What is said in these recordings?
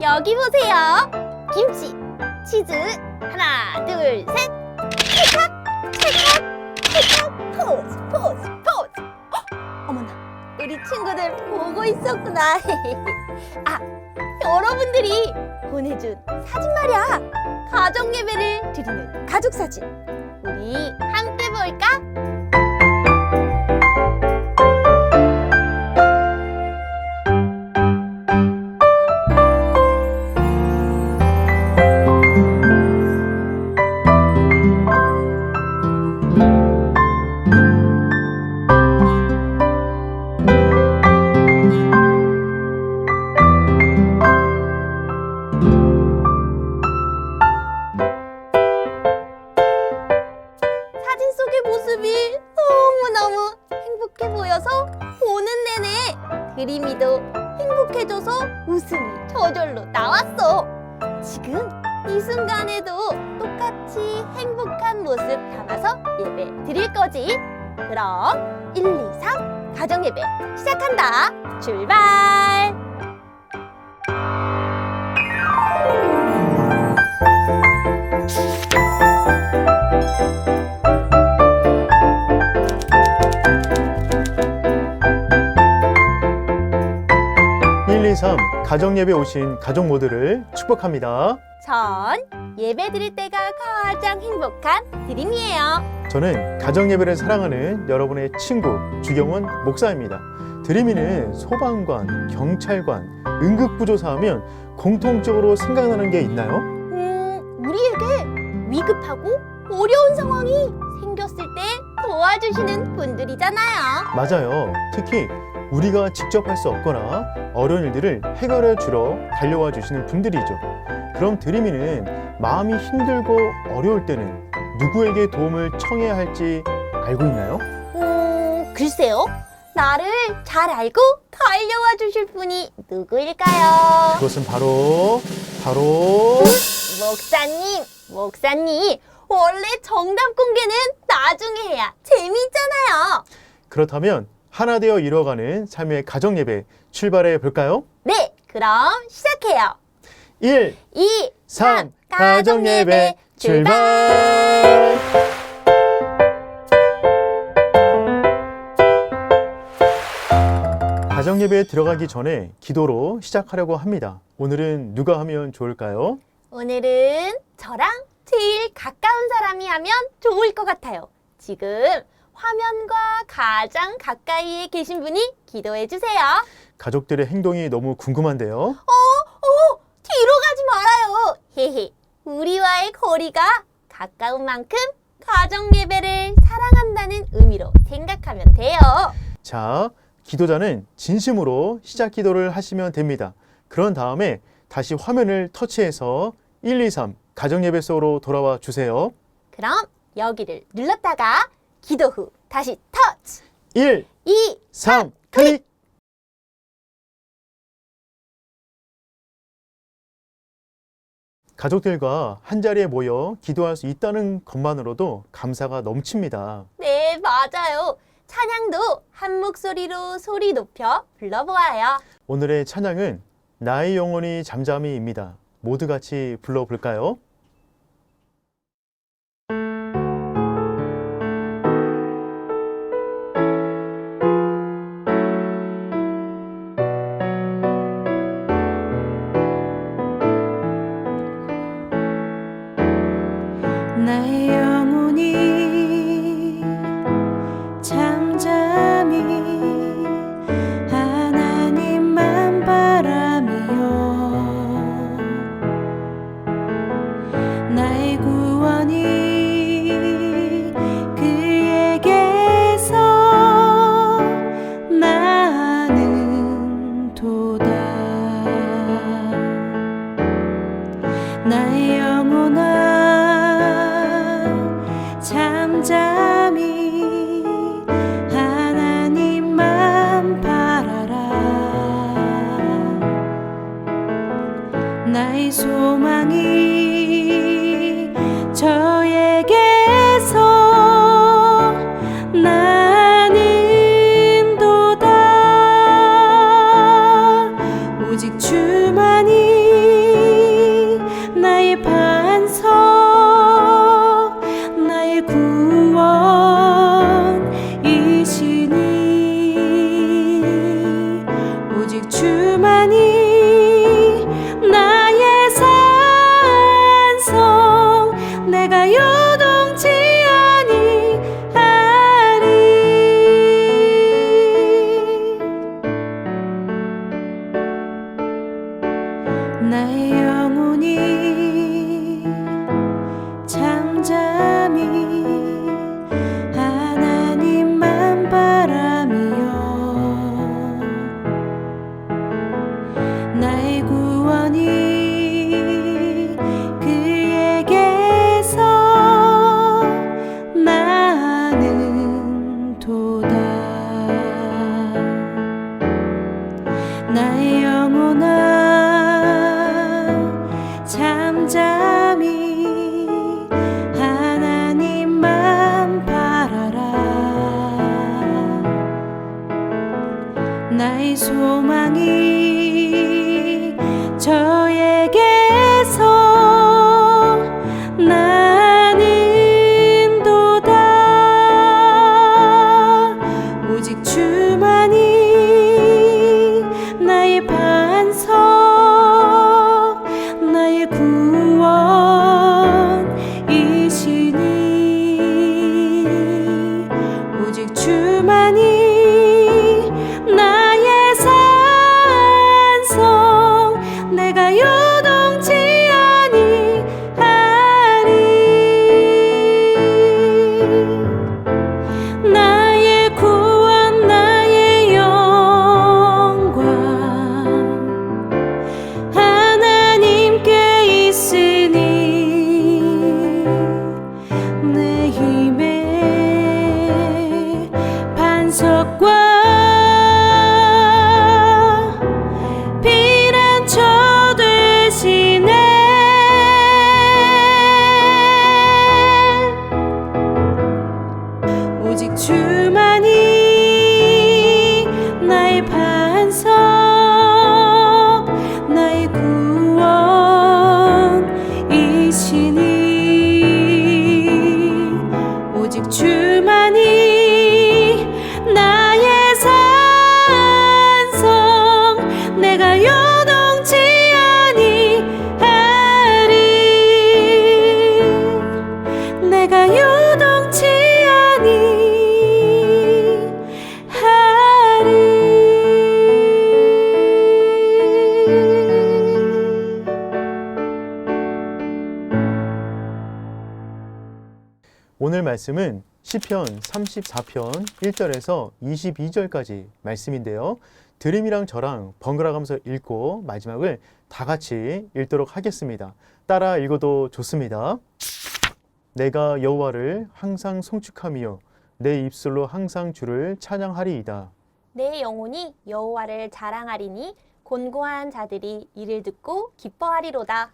여기 보세요. 김치, 치즈, 하나, 둘, 셋. 찰칵, 찰칵, 찰칵. 포즈, 포즈, 포즈. 어머나, 우리 친구들 보고 있었구나. 아, 여러분들이 보내준 사진 말이야. 가정 예배를 드리는 가족 사진. 우리 함께 볼까? 사진 속의 모습이 너무너무 행복해 보여서 보는 내내 드림이도 행복해져서 웃음이 저절로 나왔어. 지금 이 순간에도 똑같이 행복한 모습 담아서 예배 드릴 거지? 그럼 1, 2, 3 가정 예배 시작한다. 출발! 가정예배 오신 가족 모두를 축복합니다. 전 예배 드릴 때가 가장 행복한 드림이에요. 저는 가정예배를 사랑하는 여러분의 친구 주경원 목사입니다. 드림이는 소방관, 경찰관, 응급구조사 하면 공통적으로 생각나는 게 있나요? 우리에게 위급하고 어려운 상황이 생겼을 때 도와주시는 분들이잖아요. 맞아요. 특히 우리가 직접 할 수 없거나 어려운 일들을 해결해 주러 달려와 주시는 분들이죠. 그럼 드림이는 마음이 힘들고 어려울 때는 누구에게 도움을 청해야 할지 알고 있나요? 글쎄요. 나를 잘 알고 달려와 주실 분이 누구일까요? 그것은 바로 목사님, 원래 정답 공개는 나중에 해야 재미있잖아요. 그렇다면 하나 되어 이루어가는 삶의 가정예배 출발해 볼까요? 네, 그럼 시작해요. 1, 2, 3 가정예배 출발! 가정예배에 들어가기 전에 기도로 시작하려고 합니다. 오늘은 누가 하면 좋을까요? 오늘은 저랑 제일 가까운 사람이 하면 좋을 것 같아요. 지금 화면과 가장 가까이에 계신 분이 기도해 주세요. 가족들의 행동이 너무 궁금한데요. 뒤로 가지 말아요. 헤헤. 우리와의 거리가 가까운 만큼 가정 예배를 사랑한다는 의미로 생각하면 돼요. 자, 기도자는 진심으로 시작 기도를 하시면 됩니다. 그런 다음에 다시 화면을 터치해서 1, 2, 3 가정예배 속으로 돌아와 주세요. 그럼 여기를 눌렀다가 기도 후 다시 터치. 1, 2, 3 클릭! 가족들과 한자리에 모여 기도할 수 있다는 것만으로도 감사가 넘칩니다. 네, 맞아요. 찬양도 한 목소리로 소리 높여 불러보아요. 오늘의 찬양은 나의 영혼이 잠잠히입니다. 모두 같이 불러볼까요? 나의 영혼이 잠잠히 하나님만 바라며 나의 구원이 그에게서 나는 도다. 나의 영혼아 잠잠히 하나님만 바라라. 나의 소망이 저에게서 나는 도다. 오직 주만이 나의 반석 나의 구원이시니 오직 주만이 나의 산성 내가 요동치 아니하리 나의 영혼이 잠잠히 하나님만 바라며 나의 구원이 그에게서 나는 도다 나의 영혼아 잠잠히 하나님만 바라라 나의 소망이 저에게서 나는 도다 오직 주만이 나의 반석 나의 구원이시니 오직 주만이 나의 산성 내가 요동치 아니하리 나의 구원 나의 영광 하나님께 있으니 내 힘의 반석과 피난처 되시네 오직 주만이 나의 반석 나의 구원이시니 오직 주만이 나의 산성 내가 요동치 아니하리 내가 요동치 아니하리 오늘 말씀은 시편 34편 1절에서 22절까지 말씀인데요. 드림이랑 저랑 번갈아 가면서 읽고 마지막을 다 같이 읽도록 하겠습니다. 따라 읽어도 좋습니다. 내가 여호와를 항상 송축하며 내 입술로 항상 주를 찬양하리이다. 내 영혼이 여호와를 자랑하리니 곤고한 자들이 이를 듣고 기뻐하리로다.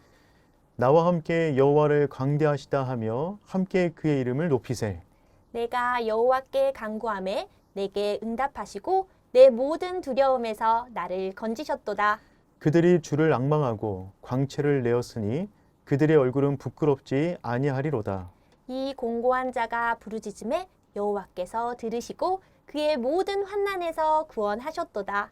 나와 함께 여호와를 광대하시다 하며 함께 그의 이름을 높이세. 내가 여호와께 간구하매 내게 응답하시고 내 모든 두려움에서 나를 건지셨도다. 그들이 주를 앙망하고 광채를 내었으니 그들의 얼굴은 부끄럽지 아니하리로다. 이 공고한 자가 부르짖음에 여호와께서 들으시고 그의 모든 환난에서 구원하셨도다.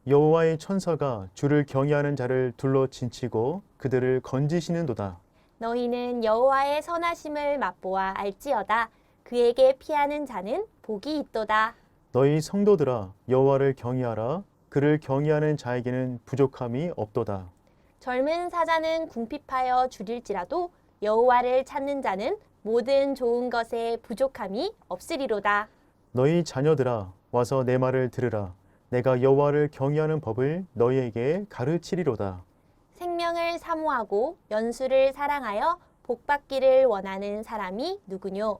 여호와의 천사가 주를 경외하는 자를 둘러 진치고 그들을 건지시는도다. 너희는 여호와의 선하심을 맛보아 알지어다. 그에게 피하는 자는 복이 있도다. 너희 성도들아 여호와를 경외하라. 그를 경외하는 자에게는 부족함이 없도다. 젊은 사자는 궁핍하여 줄일지라도 여호와를 찾는 자는 모든 좋은 것에 부족함이 없으리로다. 너희 자녀들아 와서 내 말을 들으라. 내가 여호와를 경외하는 법을 너희에게 가르치리로다. 생명을 사모하고 연수를 사랑하여 복받기를 원하는 사람이 누구뇨?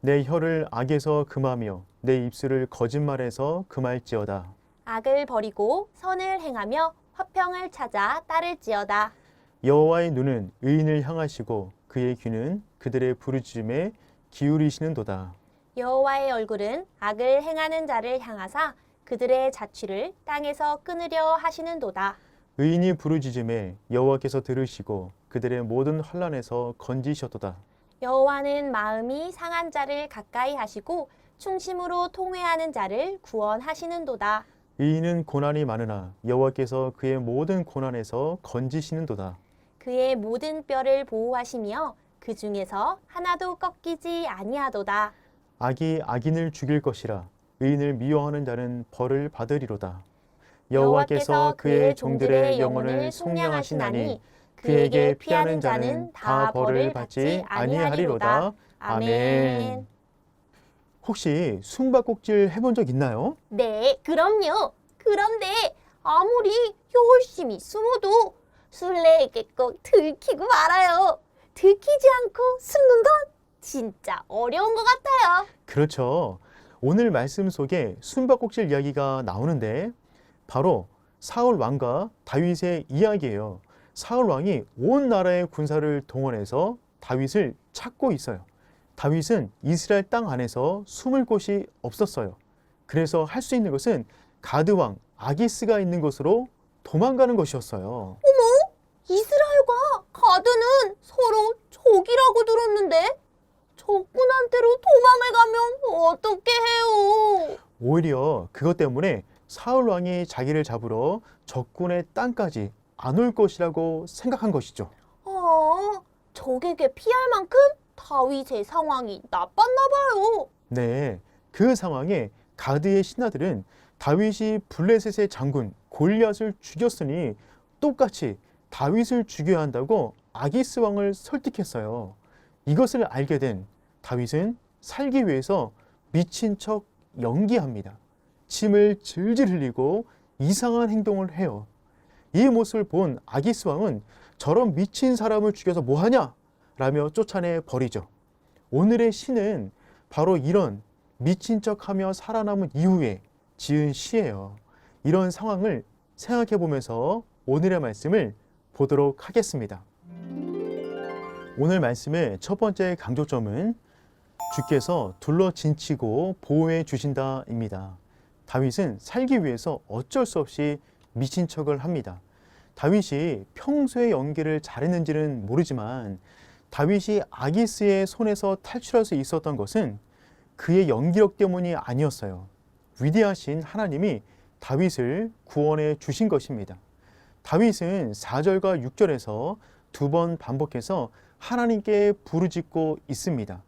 내 혀를 악에서 금하며 내 입술을 거짓말에서 금할지어다. 악을 버리고 선을 행하며 화평을 찾아 따를지어다. 여호와의 눈은 의인을 향하시고 그의 귀는 그들의 부르짖음에 기울이시는도다. 여호와의 얼굴은 악을 행하는 자를 향하사 그들의 자취를 땅에서 끊으려 하시는도다. 의인이 부르짖음에 여호와께서 들으시고 그들의 모든 환난에서 건지셨도다. 여호와는 마음이 상한 자를 가까이 하시고 충심으로 통회하는 자를 구원하시는도다. 이인은 고난이 많으나 여호와께서 그의 모든 고난에서 건지시는도다. 그의 모든 뼈를 보호하시며 그 중에서 하나도 꺾이지 아니하도다. 악이 악인을 죽일 것이라 의인을 미워하는 자는 벌을 받으리로다. 여호와께서 그의 종들의 영혼을 속량하시나니 그에게 피하는 자는 다 벌을 받지 아니하리로다. 아멘. 혹시 숨바꼭질 해본 적 있나요? 네, 그럼요. 그런데 아무리 열심히 숨어도 술래에게 꼭 들키고 말아요. 들키지 않고 숨는 건 진짜 어려운 것 같아요. 그렇죠. 오늘 말씀 속에 숨바꼭질 이야기가 나오는데 바로 사울 왕과 다윗의 이야기예요. 사울 왕이 온 나라의 군사를 동원해서 다윗을 찾고 있어요. 다윗은 이스라엘 땅 안에서 숨을 곳이 없었어요. 그래서 할 수 있는 것은 가드 왕 아기스가 있는 곳으로 도망가는 것이었어요. 이스라엘과 가드는 서로 적이라고 들었는데 적군한테로 도망을 가면 어떻게 해요? 오히려 그것 때문에 사울 왕이 자기를 잡으러 적군의 땅까지 안 올 것이라고 생각한 것이죠. 적에게 피할 만큼 다윗의 상황이 나빴나 봐요. 네, 그 상황에 가드의 신하들은 다윗이 블레셋의 장군 골리앗을 죽였으니 똑같이 다윗을 죽여야 한다고 아기스 왕을 설득했어요. 이것을 알게 된 다윗은 살기 위해서 미친 척 연기합니다. 침을 질질 흘리고 이상한 행동을 해요. 이 모습을 본 아기스 왕은 저런 미친 사람을 죽여서 뭐하냐? 라며 쫓아내 버리죠. 오늘의 시는 바로 이런 미친 척하며 살아남은 이후에 지은 시예요. 이런 상황을 생각해 보면서 오늘의 말씀을 보도록 하겠습니다. 오늘 말씀의 첫 번째 강조점은 주께서 둘러 진치고 보호해 주신다입니다. 다윗은 살기 위해서 어쩔 수 없이 미친 척을 합니다. 다윗이 평소에 연기를 잘했는지는 모르지만 다윗이 아기스의 손에서 탈출할 수 있었던 것은 그의 연기력 때문이 아니었어요. 위대하신 하나님이 다윗을 구원해 주신 것입니다. 다윗은 4절과 6절에서 두 번 반복해서 하나님께 부르짖고 있습니다.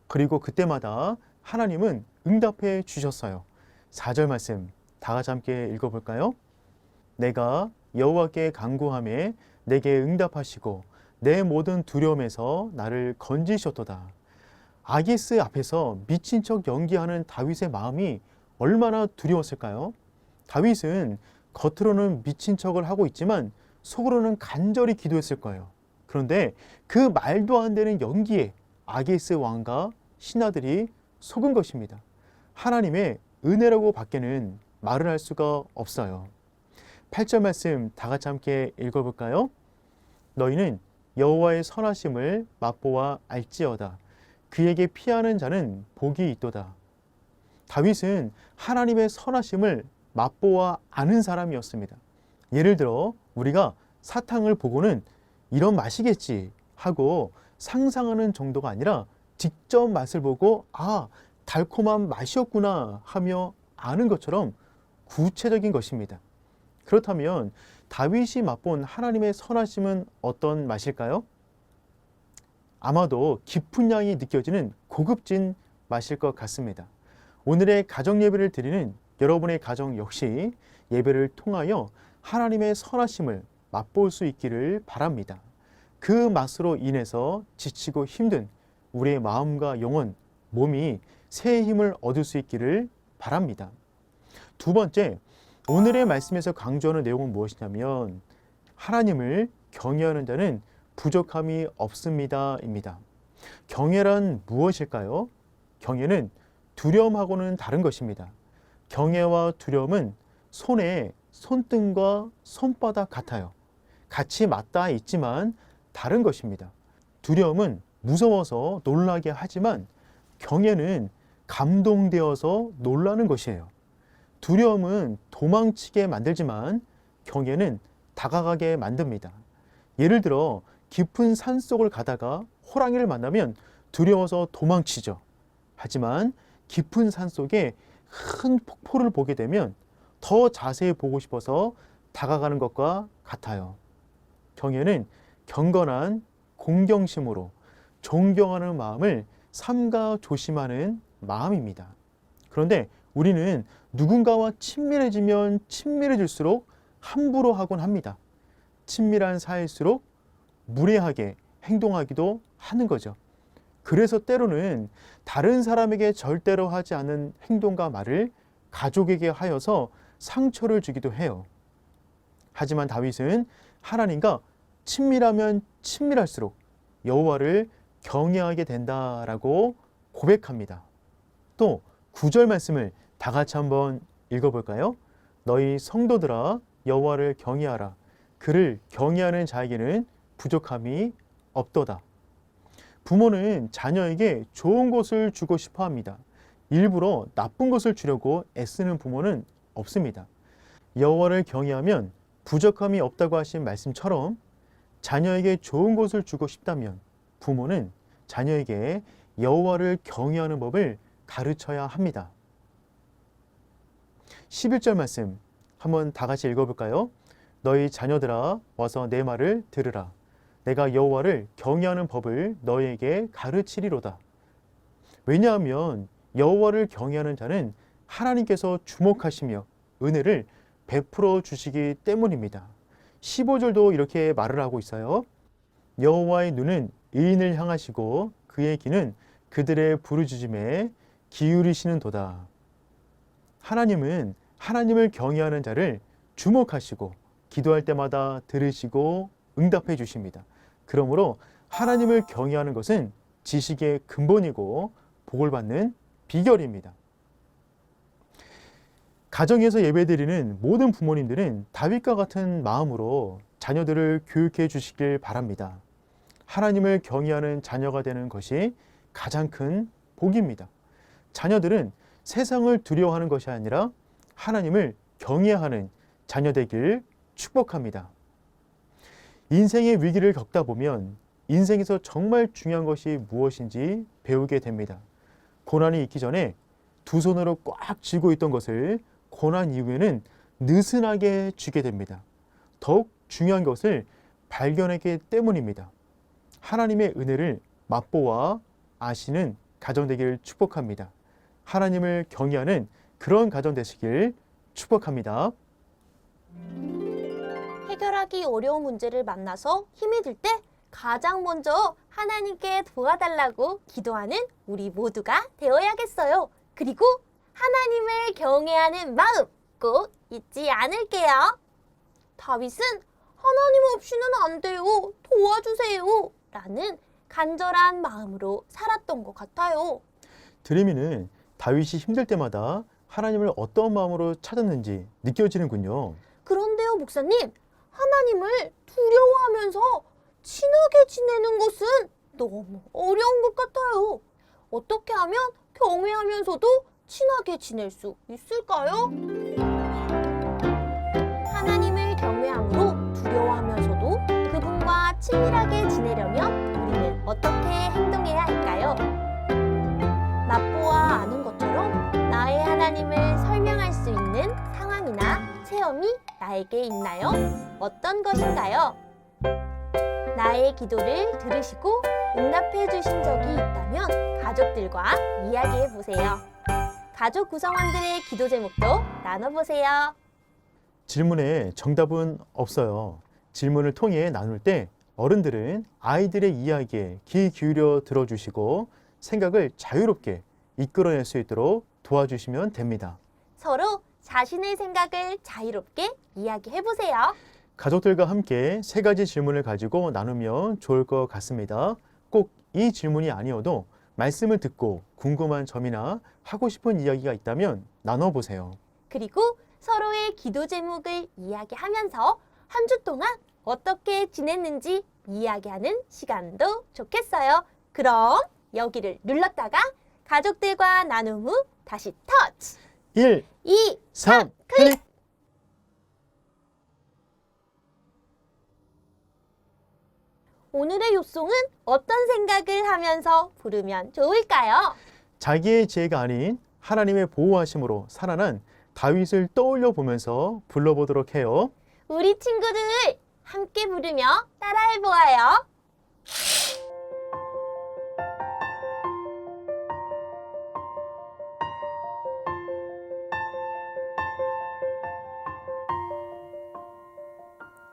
그리고 그때마다 하나님은 응답해 주셨어요. 4절 말씀 다 같이 함께 읽어볼까요? 내가 여호와께 간구하매 내게 응답하시고 내 모든 두려움에서 나를 건지셨도다. 아기스 앞에서 미친 척 연기하는 다윗의 마음이 얼마나 두려웠을까요? 다윗은 겉으로는 미친 척을 하고 있지만 속으로는 간절히 기도했을 거예요. 그런데 그 말도 안 되는 연기에 아기스 왕과 신하들이 속은 것입니다. 하나님의 은혜라고 밖에는 말을 할 수가 없어요. 8절 말씀 다 같이 함께 읽어볼까요? 너희는 여호와의 선하심을 맛보아 알지어다. 그에게 피하는 자는 복이 있도다. 다윗은 하나님의 선하심을 맛보아 아는 사람이었습니다. 예를 들어 우리가 사탕을 보고는 이런 맛이겠지 하고 상상하는 정도가 아니라 직접 맛을 보고 달콤한 맛이었구나 하며 아는 것처럼 구체적인 것입니다. 그렇다면 다윗이 맛본 하나님의 선하심은 어떤 맛일까요? 아마도 깊은 향이 느껴지는 고급진 맛일 것 같습니다. 오늘의 가정 예배를 드리는 여러분의 가정 역시 예배를 통하여 하나님의 선하심을 맛볼 수 있기를 바랍니다. 그 맛으로 인해서 지치고 힘든 우리의 마음과 영혼, 몸이 새 힘을 얻을 수 있기를 바랍니다. 두 번째, 오늘의 말씀에서 강조하는 내용은 무엇이냐면 하나님을 경외하는 자는 부족함이 없습니다입니다. 경외란 무엇일까요? 경외는 두려움하고는 다른 것입니다. 경외와 두려움은 손의 손등과 손바닥 같아요. 같이 맞닿아 있지만 다른 것입니다. 두려움은 무서워서 놀라게 하지만 경외는 감동되어서 놀라는 것이에요. 두려움은 도망치게 만들지만 경외는 다가가게 만듭니다. 예를 들어 깊은 산속을 가다가 호랑이를 만나면 두려워서 도망치죠. 하지만 깊은 산속에 큰 폭포를 보게 되면 더 자세히 보고 싶어서 다가가는 것과 같아요. 경애는 경건한 공경심으로 존경하는 마음을 삼가 조심하는 마음입니다. 그런데 우리는 누군가와 친밀해지면 친밀해질수록 함부로 하곤 합니다. 친밀한 사이일수록 무례하게 행동하기도 하는 거죠. 그래서 때로는 다른 사람에게 절대로 하지 않은 행동과 말을 가족에게 하여서 상처를 주기도 해요. 하지만 다윗은 하나님과 친밀하면 친밀할수록 여호와를 경외하게 된다라고 고백합니다. 또 9절 말씀을 다 같이 한번 읽어볼까요? 너희 성도들아 여호와를 경외하라. 그를 경외하는 자에게는 부족함이 없도다. 부모는 자녀에게 좋은 것을 주고 싶어 합니다. 일부러 나쁜 것을 주려고 애쓰는 부모는 없습니다. 여호와를 경외하면 부족함이 없다고 하신 말씀처럼 자녀에게 좋은 것을 주고 싶다면 부모는 자녀에게 여호와를 경외하는 법을 가르쳐야 합니다. 11절 말씀 한번 다 같이 읽어볼까요? 너희 자녀들아 와서 내 말을 들으라. 내가 여호와를 경외하는 법을 너희에게 가르치리로다. 왜냐하면 여호와를 경외하는 자는 하나님께서 주목하시며 은혜를 베풀어 주시기 때문입니다. 15절도 이렇게 말을 하고 있어요. 여호와의 눈은 의인을 향하시고 그의 귀는 그들의 부르짖음에 기울이시는도다. 하나님은 하나님을 경외하는 자를 주목하시고 기도할 때마다 들으시고 응답해 주십니다. 그러므로 하나님을 경외하는 것은 지식의 근본이고 복을 받는 비결입니다. 가정에서 예배드리는 모든 부모님들은 다윗과 같은 마음으로 자녀들을 교육해 주시길 바랍니다. 하나님을 경외하는 자녀가 되는 것이 가장 큰 복입니다. 자녀들은 세상을 두려워하는 것이 아니라 하나님을 경외하는 자녀 되길 축복합니다. 인생의 위기를 겪다 보면 인생에서 정말 중요한 것이 무엇인지 배우게 됩니다. 고난이 있기 전에 두 손으로 꽉 쥐고 있던 것을 고난 이후에는 느슨하게 쥐게 됩니다. 더욱 중요한 것을 발견하기 때문입니다. 하나님의 은혜를 맛보아 아시는 가정 되기를 축복합니다. 하나님을 경외하는 그런 가정 되시길 축복합니다. 해결하기 어려운 문제를 만나서 힘이 들 때 가장 먼저 하나님께 도와달라고 기도하는 우리 모두가 되어야겠어요. 그리고 하나님을 경외하는 마음 꼭 잊지 않을게요. 다윗은 하나님 없이는 안 돼요. 도와주세요. 라는 간절한 마음으로 살았던 것 같아요. 드림이는 다윗이 힘들 때마다 하나님을 어떤 마음으로 찾았는지 느껴지는군요. 그런데요, 목사님, 하나님을 두려워하면서 친하게 지내는 것은 너무 어려운 것 같아요. 어떻게 하면 경외하면서도 친하게 지낼 수 있을까요? 하나님을 경외함으로 두려워하면서도 그분과 친밀하게 지내려면 우리는 어떻게 행동해야 할까요? 맛보아 아는 것처럼 나의 하나님을 설명할 수 있는 상황이나 체험이 나에게 있나요? 어떤 것인가요? 나의 기도를 들으시고 응답해 주신 적이 있다면 가족들과 이야기해 보세요. 가족 구성원들의 기도 제목도 나눠보세요. 질문에 정답은 없어요. 질문을 통해 나눌 때 어른들은 아이들의 이야기에 귀 기울여 들어주시고 생각을 자유롭게 이끌어낼 수 있도록 도와주시면 됩니다. 서로 자신의 생각을 자유롭게 이야기해 보세요. 가족들과 함께 세 가지 질문을 가지고 나누면 좋을 것 같습니다. 꼭 이 질문이 아니어도 말씀을 듣고 궁금한 점이나 하고 싶은 이야기가 있다면 나눠보세요. 그리고 서로의 기도 제목을 이야기하면서 한 주 동안 어떻게 지냈는지 이야기하는 시간도 좋겠어요. 그럼 여기를 눌렀다가 가족들과 나눔 후 다시 터치! 1, 2, 3, 클릭! 오늘의 요송은 어떤 생각을 하면서 부르면 좋을까요? 자기의 지혜가 아닌 하나님의 보호하심으로 살아난 다윗을 떠올려 보면서 불러보도록 해요. 우리 친구들 함께 부르며 따라해 보아요.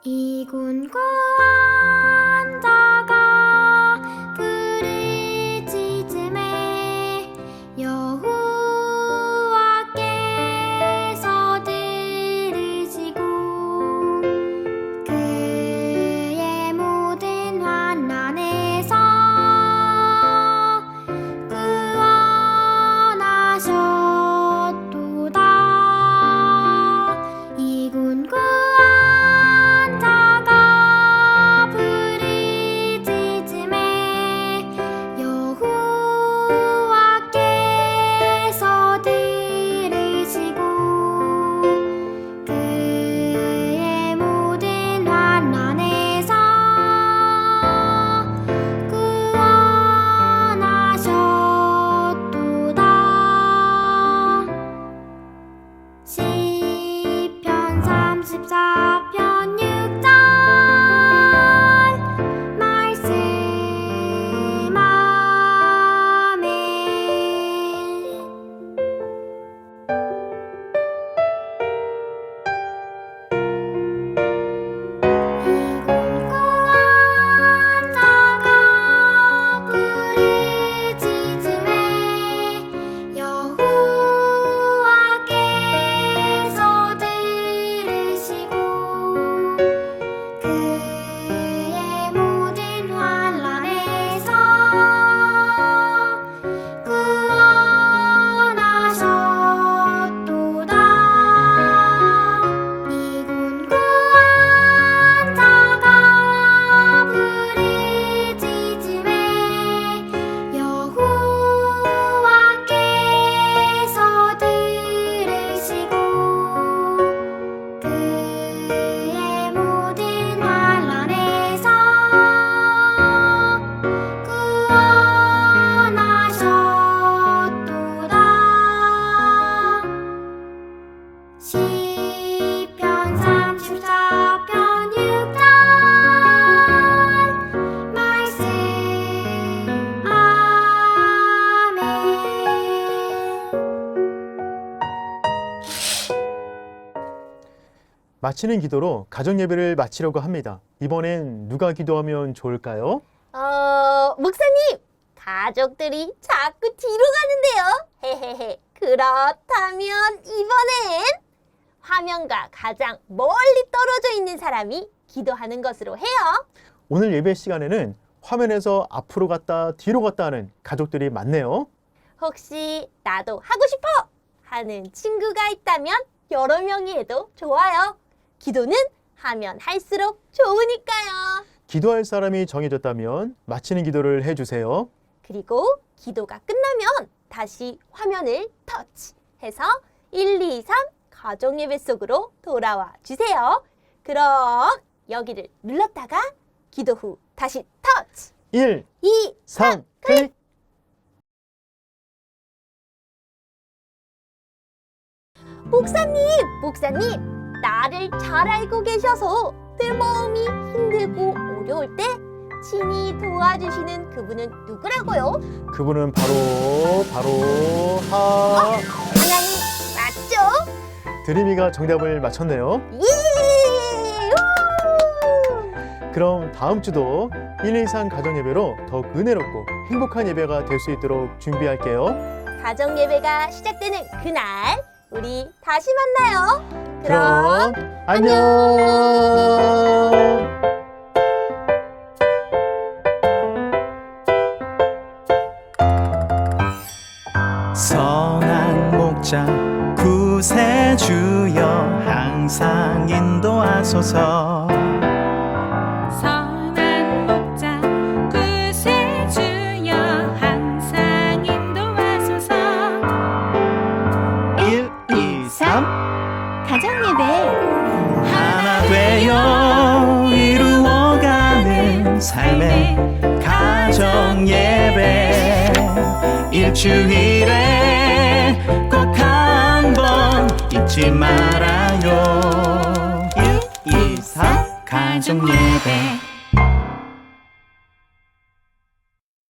이군 구원자가 부르짖음에 여호와께서 들으시고 그의 모든 환난에서 구원하셨도다. 이군 구원자가 부르짖음에 여호와께서 들으시고 그의 모든 환난에서 구원하셨도다. 시편 34편 6절 말씀 아멘. 이군 구원자가 부르짖음에 여호와께서 들으시고 그의 모든 환난에서 구원하셨도다. 이군 구원자가 부르짖음에 여호와께서 들으시고 그의 모든 환난에서 구원하셨도다. 시편 34편 6절 말씀 아멘. 마치는 기도로 가정 예배를 마치려고 합니다. 이번엔 누가 기도하면 좋을까요? 목사님, 가족들이 자꾸 뒤로 가는데요. 헤헤헤. 그렇다면 이번엔 화면과 가장 멀리 떨어져 있는 사람이 기도하는 것으로 해요. 오늘 예배 시간에는 화면에서 앞으로 갔다 뒤로 갔다 하는 가족들이 많네요. 혹시 나도 하고 싶어 하는 친구가 있다면 여러 명이 해도 좋아요. 기도는 하면 할수록 좋으니까요. 기도할 사람이 정해졌다면 마치는 기도를 해주세요. 그리고 기도가 끝나면 다시 화면을 터치해서 1, 2, 3 가정 예배 속으로 돌아와 주세요. 그럼 여기를 눌렀다가 기도 후 다시 터치 1, 2, 3, 클릭! 목사님, 나를 잘 알고 계셔서 내 마음이 힘들고 어려울 때 친히 도와주시는 그분은 누구라고요? 그분은 바로 하나님 맞죠? 드림이가 정답을 맞췄네요. 예! 우! 그럼 다음 주도 1, 2, 3 가정 예배로 더욱 은혜롭고 행복한 예배가 될 수 있도록 준비할게요. 가정 예배가 시작되는 그날 우리 다시 만나요. 그럼 안녕. 선한 목자 구세주여 항상 인도하소서. 선한 목자 구세주여 항상 인도하소서. 1, 2, 3 가정 예배 하나 되어 이루어가는 삶의 가정 예배 일주일에 꼭 한 번 잊지 말아요. 1, 2, 3 가정 예배